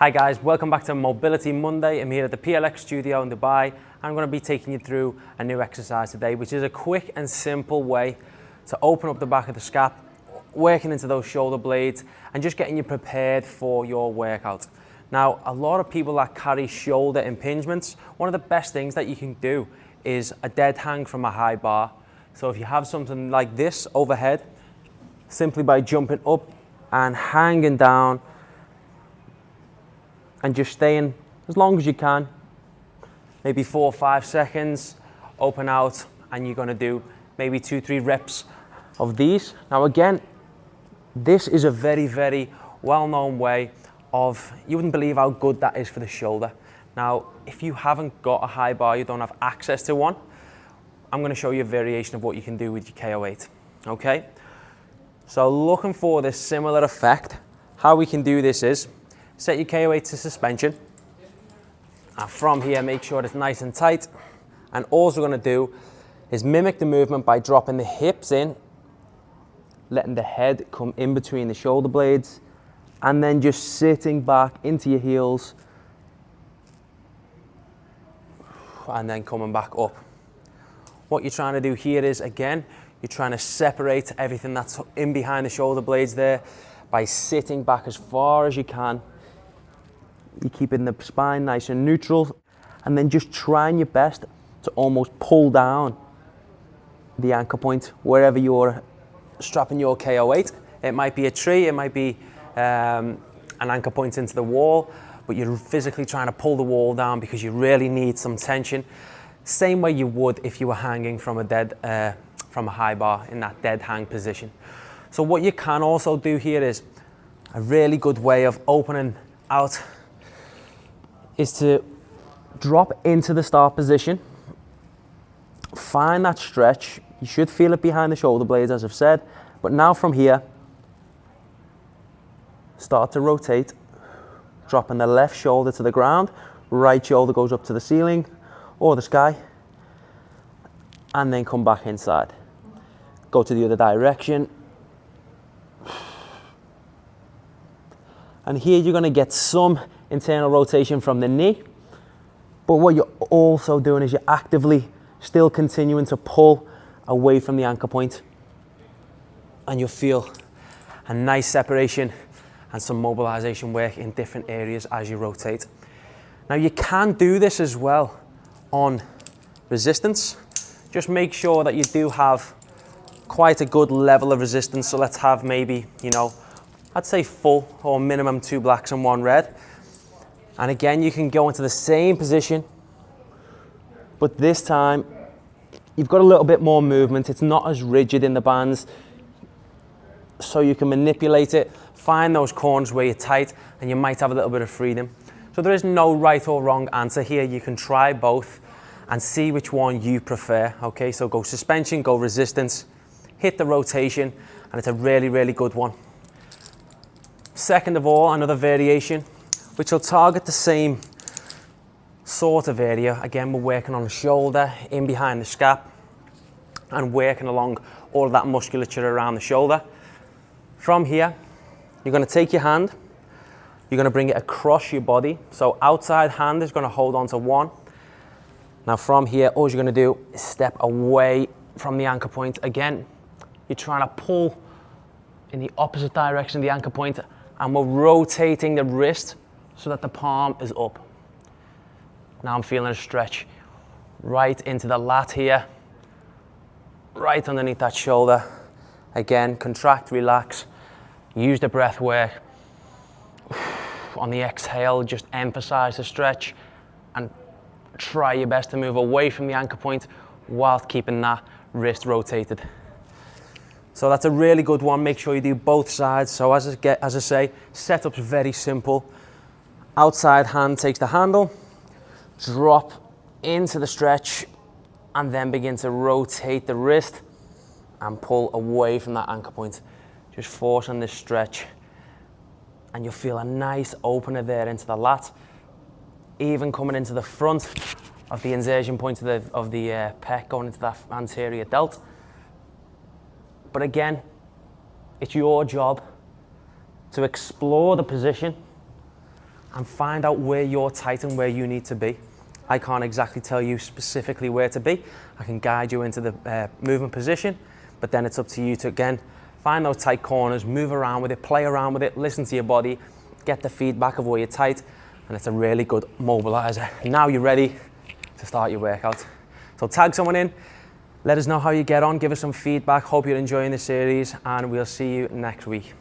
Hi guys, welcome back to Mobility Monday. I'm here at the PLX Studio in Dubai. I'm going to be taking you through a new exercise today, which is a quick and simple way to open up the back of the scap, working into those shoulder blades and just getting you prepared for your workout. Now, a lot of people that carry shoulder impingements, one of the best things that you can do is a dead hang from a high bar. So if you have something like this overhead, simply by jumping up and hanging down and just staying as long as you can, maybe 4 or 5 seconds, open out, and you're gonna do maybe 2-3 reps of these. Now again, this is a very, very well-known way of, you wouldn't believe how good that is for the shoulder. Now, if you haven't got a high bar, you don't have access to one, I'm gonna show you a variation of what you can do with your KO8, okay? So looking for this similar effect, how we can do this is, set your KO8 to suspension, and from here make sure it's nice and tight. And all we're going to do is mimic the movement by dropping the hips in, letting the head come in between the shoulder blades, and then just sitting back into your heels and then coming back up. What you're trying to do here is, again, you're trying to separate everything that's in behind the shoulder blades there by sitting back as far as you can. You're keeping the spine nice and neutral, and then just trying your best to almost pull down the anchor point wherever you're strapping your KO8. It might be a tree, it might be an anchor point into the wall, but you're physically trying to pull the wall down because you really need some tension. Same way you would if you were hanging from a high bar in that dead hang position. So what you can also do here is a really good way of opening out is to drop into the start position, find that stretch. You should feel it behind the shoulder blades, as I've said, but now from here, start to rotate, dropping the left shoulder to the ground, right shoulder goes up to the ceiling or the sky, and then come back inside. Go to the other direction. And here you're gonna get some internal rotation from the knee, but what you're also doing is you're actively still continuing to pull away from the anchor point, and you'll feel a nice separation and some mobilization work in different areas as you rotate. Now you can do this as well on resistance. Just make sure that you do have quite a good level of resistance. So let's have maybe, I'd say full or minimum 2 blacks and 1 red. And again, you can go into the same position, but this time you've got a little bit more movement. It's not as rigid in the bands, so you can manipulate it, find those corners where you're tight, and you might have a little bit of freedom. So there is no right or wrong answer here. You can try both and see which one you prefer, okay? So go suspension, go resistance, hit the rotation, and it's a really, really good one. Second of all, another variation, which will target the same sort of area. Again, we're working on the shoulder, in behind the scap, and working along all of that musculature around the shoulder. From here, you're gonna take your hand, you're gonna bring it across your body. So outside hand is gonna hold on to 1. Now from here, all you're gonna do is step away from the anchor point. Again, you're trying to pull in the opposite direction of the anchor point, and we're rotating the wrist so that the palm is up. Now I'm feeling a stretch right into the lat here, right underneath that shoulder. Again, contract, relax, use the breath work. On the exhale, just emphasize the stretch and try your best to move away from the anchor point whilst keeping that wrist rotated. So that's a really good one. Make sure you do both sides. So as I say, setup's very simple. Outside hand takes the handle, drop into the stretch, and then begin to rotate the wrist and pull away from that anchor point. Just force on this stretch, and you'll feel a nice opener there into the lat, even coming into the front of the insertion point of the pec, going into that anterior delt. But again, it's your job to explore the position and find out where you're tight and where you need to be. I can't exactly tell you specifically where to be. I can guide you into the movement position, but then it's up to you to, again, find those tight corners, move around with it, play around with it, listen to your body, get the feedback of where you're tight, and it's a really good mobiliser. Now you're ready to start your workout. So tag someone in, let us know how you get on, give us some feedback. Hope you're enjoying the series, and we'll see you next week.